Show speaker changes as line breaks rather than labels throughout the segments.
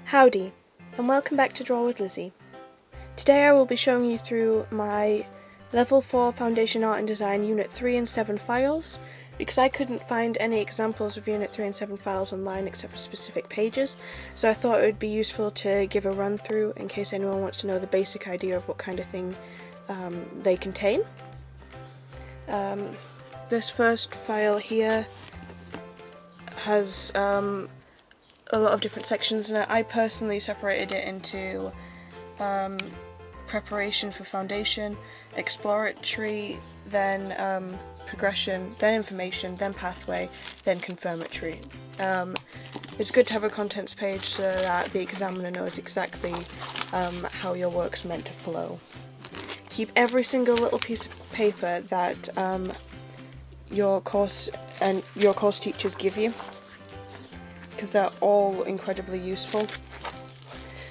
Howdy, and welcome back to Draw with Lizzie. Today I will be showing you through my Level 4 Foundation Art and Design Unit 3 and 7 files, because I couldn't find any examples of Unit 3 and 7 files online except for specific pages, so I thought it would be useful to give a run through in case anyone wants to know the basic idea of what kind of thing they contain. This first file here has a lot of different sections in it. I personally separated it into preparation for foundation, exploratory, then progression, then information, then pathway, then confirmatory. It's good to have a contents page so that the examiner knows exactly how your work's meant to flow. Keep every single little piece of paper that your course teachers give you, because they're all incredibly useful.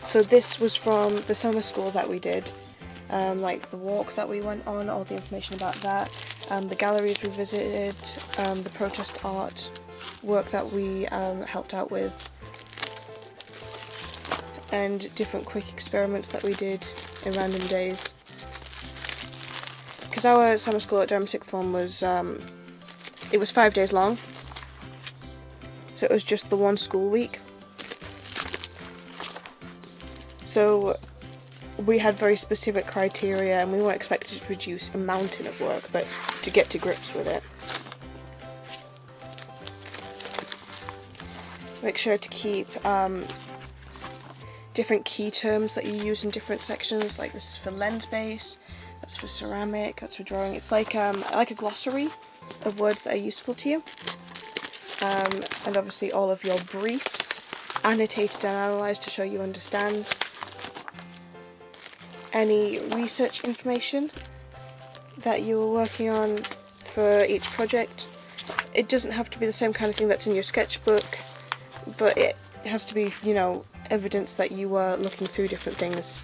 So this was from the summer school that we did, like the walk that we went on, all the information about that, the galleries we visited, the protest art work that we helped out with, and different quick experiments that we did in random days. Because our summer school at Durham 6th Form was, it was 5 days long. So it was just the one school week. So we had very specific criteria and we weren't expected to produce a mountain of work, but to get to grips with it. Make sure to keep different key terms that you use in different sections, like this is for lens base, that's for ceramic, that's for drawing. It's like a glossary of words that are useful to you. And obviously all of your briefs annotated and analysed to show you understand. Any research information that you were working on for each project. It doesn't have to be the same kind of thing that's in your sketchbook, but it has to be, you know, evidence that you were looking through different things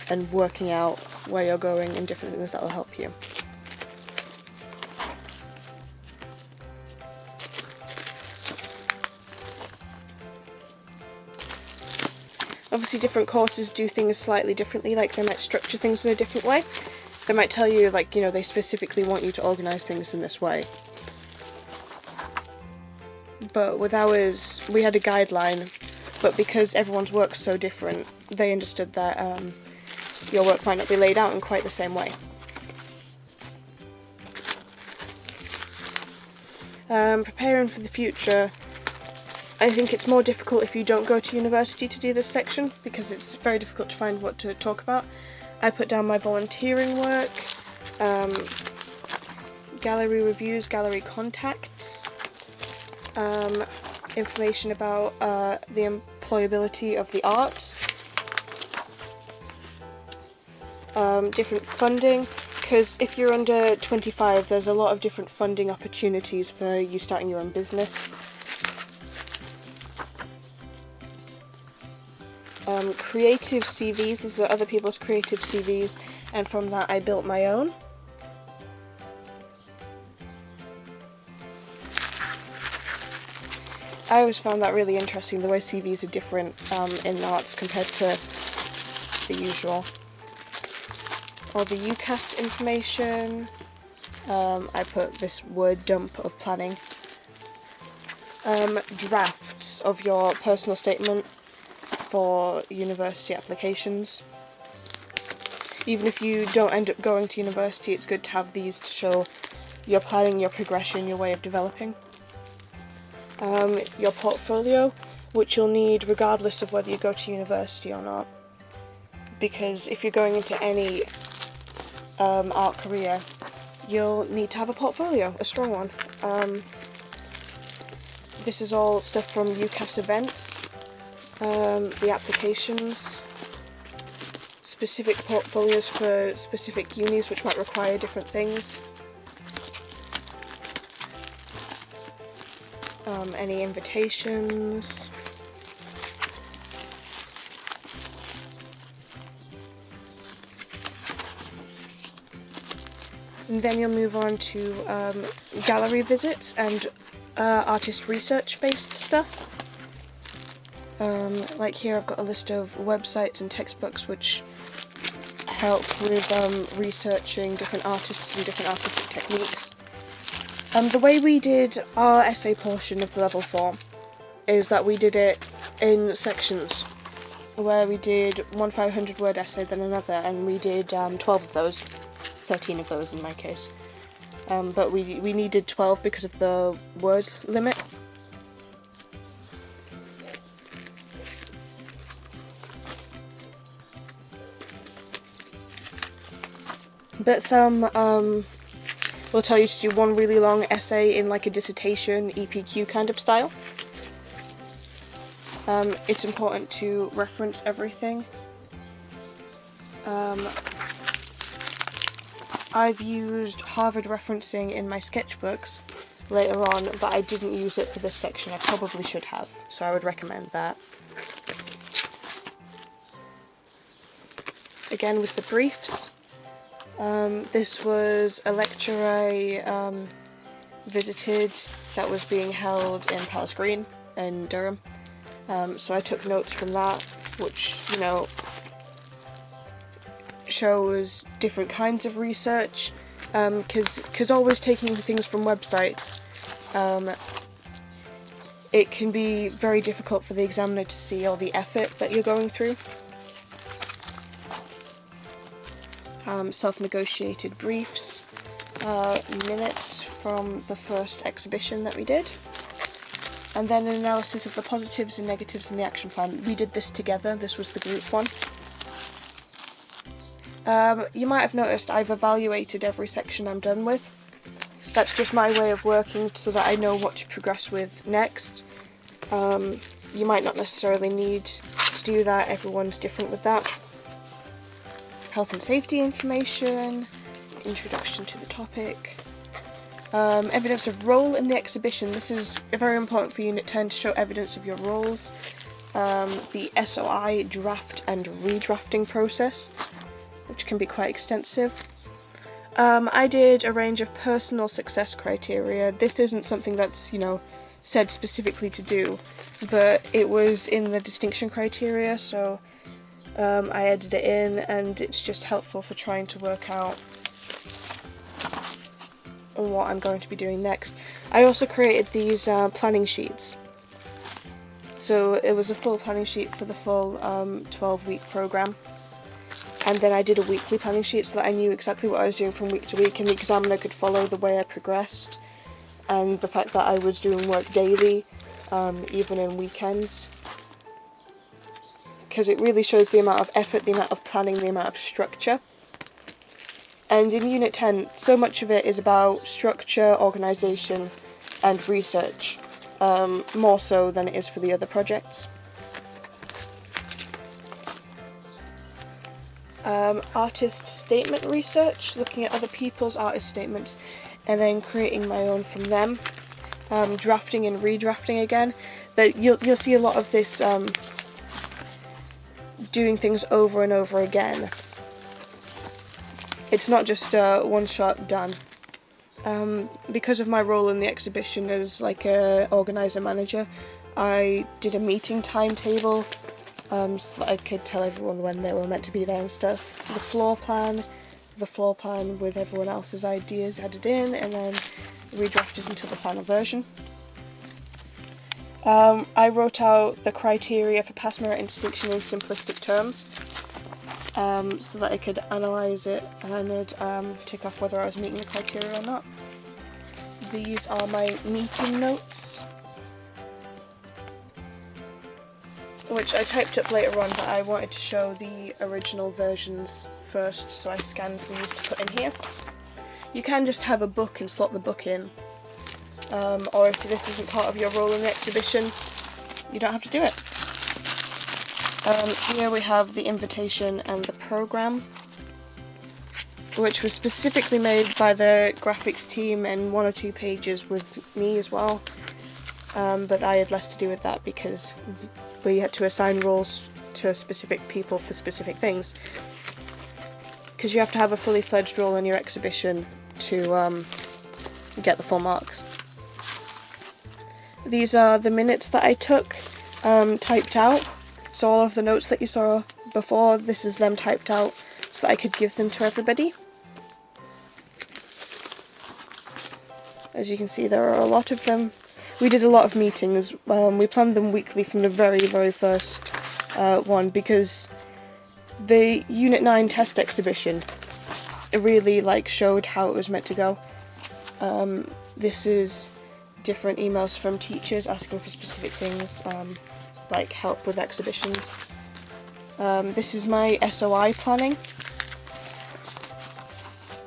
and working out where you're going and different things that will help you. Obviously different courses do things slightly differently, like they might structure things in a different way. They might tell you, like, you know, they specifically want you to organise things in this way. But with ours, we had a guideline, but because everyone's work's so different, they understood that your work might not be laid out in quite the same way. Preparing for the future. I think it's more difficult if you don't go to university to do this section, because it's very difficult to find what to talk about. I put down my volunteering work, gallery reviews, gallery contacts, information about the employability of the arts, different funding, because if you're under 25 there's a lot of different funding opportunities for you starting your own business. Creative CVs, these are other people's creative CVs, and from that I built my own. I always found that really interesting, the way CVs are different in arts compared to the usual. All the UCAS information, I put this word dump of planning. Drafts of your personal statement for university applications. Even if you don't end up going to university, it's good to have these to show your planning, your progression, your way of developing. Your portfolio, which you'll need regardless of whether you go to university or not, because if you're going into any art career, you'll need to have a portfolio, a strong one. This is all stuff from UCAS events. The applications, specific portfolios for specific unis which might require different things, any invitations, and then you'll move on to gallery visits and artist research based stuff. Like here I've got a list of websites and textbooks which help with researching different artists and different artistic techniques. The way we did our essay portion of the level 4 is that we did it in sections, where we did one 500-word essay, then another, and we did 12 of those, 13 of those in my case. But we needed 12 because of the word limit. But some will tell you to do one really long essay in like a dissertation, EPQ kind of style. It's important to reference everything. I've used Harvard referencing in my sketchbooks later on, but I didn't use it for this section. I probably should have, so I would recommend that. Again with the briefs. This was a lecture I visited that was being held in Palace Green in Durham. So I took notes from that, which, you know, shows different kinds of research, because always taking things from websites, it can be very difficult for the examiner to see all the effort that you're going through. Self-negotiated briefs, minutes from the first exhibition that we did, and then an analysis of the positives and negatives in the action plan. We did this together, this was the group one. You might have noticed I've evaluated every section I'm done with. That's just my way of working so that I know what to progress with next. You might not necessarily need to do that, everyone's different with that. Health and safety information, introduction to the topic, evidence of role in the exhibition. This is very important for Unit 10 to show evidence of your roles. The SOI draft and redrafting process, which can be quite extensive. I did a range of personal success criteria. This isn't something that's, you know, said specifically to do, but it was in the distinction criteria, so I added it in, and it's just helpful for trying to work out what I'm going to be doing next. I also created these planning sheets. So it was a full planning sheet for the full 12-week program. And then I did a weekly planning sheet so that I knew exactly what I was doing from week to week, and the examiner could follow the way I progressed, and the fact that I was doing work daily, even in weekends. Because it really shows the amount of effort, the amount of planning, the amount of structure. And in Unit 10, so much of it is about structure, organisation, and research, more so than it is for the other projects. Artist statement research, looking at other people's artist statements and then creating my own from them. Drafting and redrafting again, but you'll see a lot of this doing things over and over again. It's not just one shot done. Because of my role in the exhibition as like a organizer manager, I did a meeting timetable so that I could tell everyone when they were meant to be there and stuff. The floor plan with everyone else's ideas added in, and then redrafted into the final version. I wrote out the criteria for pass, merit and distinction in simplistic terms, so that I could analyse it and tick off whether I was meeting the criteria or not. These are my meeting notes, which I typed up later on, but I wanted to show the original versions first, so I scanned these to put in here. You can just have a book and slot the book in, or if this isn't part of your role in the exhibition, you don't have to do it. Here we have the invitation and the programme, which was specifically made by the graphics team, and 1 or 2 pages with me as well, but I had less to do with that because we had to assign roles to specific people for specific things, because you have to have a fully fledged role in your exhibition to get the full marks. These are the minutes that I took. typed out. So all of the notes that you saw before, this is them typed out so that I could give them to everybody. As you can see, there are a lot of them. We did a lot of meetings. We planned them weekly from the very, very first one, because the Unit 9 test exhibition, it really showed how it was meant to go. This is different emails from teachers asking for specific things, like help with exhibitions. This is my SOI planning.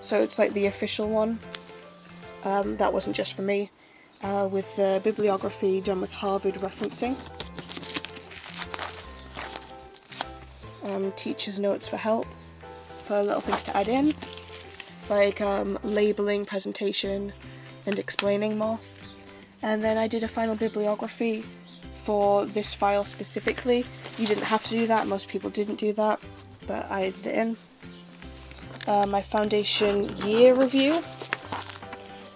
So it's like the official one. That wasn't just for me. With the bibliography done with Harvard referencing. Teachers' notes for help, for little things to add in, like labelling, presentation, and explaining more. And then I did a final bibliography for this file specifically. You didn't have to do that, most people didn't do that, but I added it in. My foundation year review,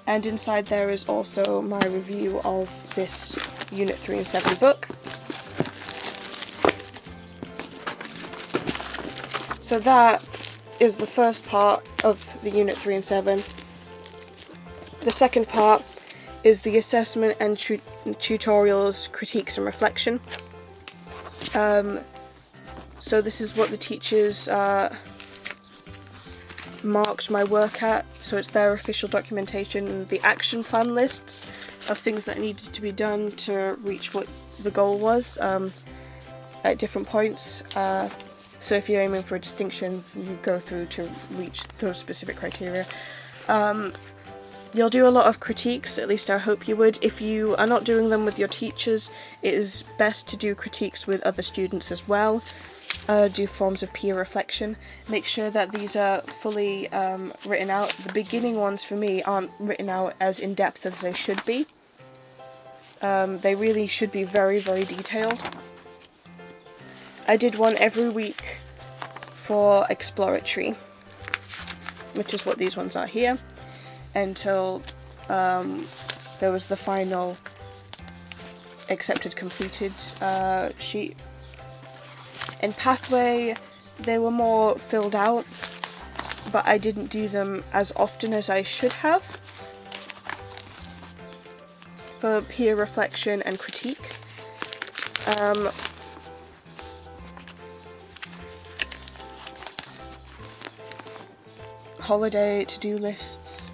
and inside there is also my review of this Unit 3 and 7 book. So that is the first part of the Unit 3 and 7. The second part is the assessment and tutorials, critiques and reflection. So this is what the teachers marked my work at, so it's their official documentation and the action plan lists of things that needed to be done to reach what the goal was at different points. So if you're aiming for a distinction, you go through to reach those specific criteria. You'll do a lot of critiques, at least I hope you would. If you are not doing them with your teachers, it is best to do critiques with other students as well. Do forms of peer reflection. Make sure that these are fully written out. The beginning ones for me aren't written out as in-depth as they should be. They really should be very, very detailed. I did one every week for exploratory, which is what these ones are here, until there was the final accepted completed sheet. In Pathway, they were more filled out, but I didn't do them as often as I should have for peer reflection and critique. Holiday to-do lists.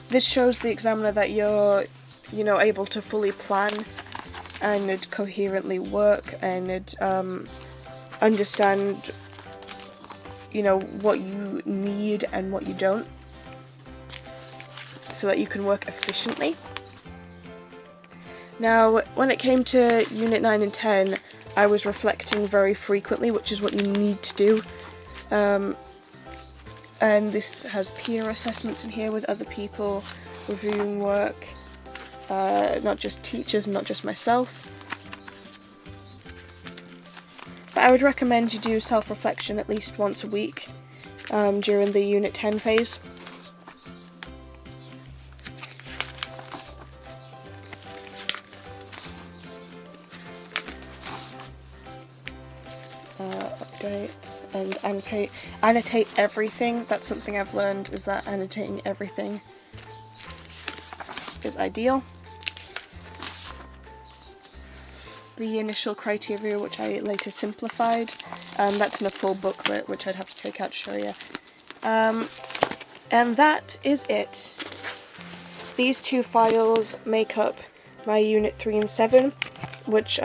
This shows the examiner that you're, able to fully plan and coherently work and understand, what you need and what you don't, so that you can work efficiently. Now, when it came to Unit 9 and 10, I was reflecting very frequently, which is what you need to do. And this has peer assessments in here with other people reviewing work, not just teachers, not just myself. But I would recommend you do self-reflection at least once a week during the Unit 10 phase. Update and annotate everything. That's something I've learned, is that annotating everything is ideal. The initial criteria, which I later simplified, that's in a full booklet, which I'd have to take out to show you. And that is it. These two files make up my Unit 3 and 7, which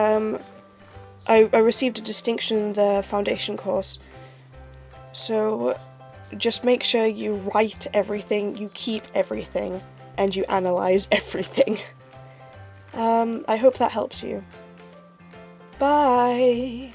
I received a distinction in the foundation course. So just make sure you write everything, you keep everything, and you analyze everything. I hope that helps you. Bye!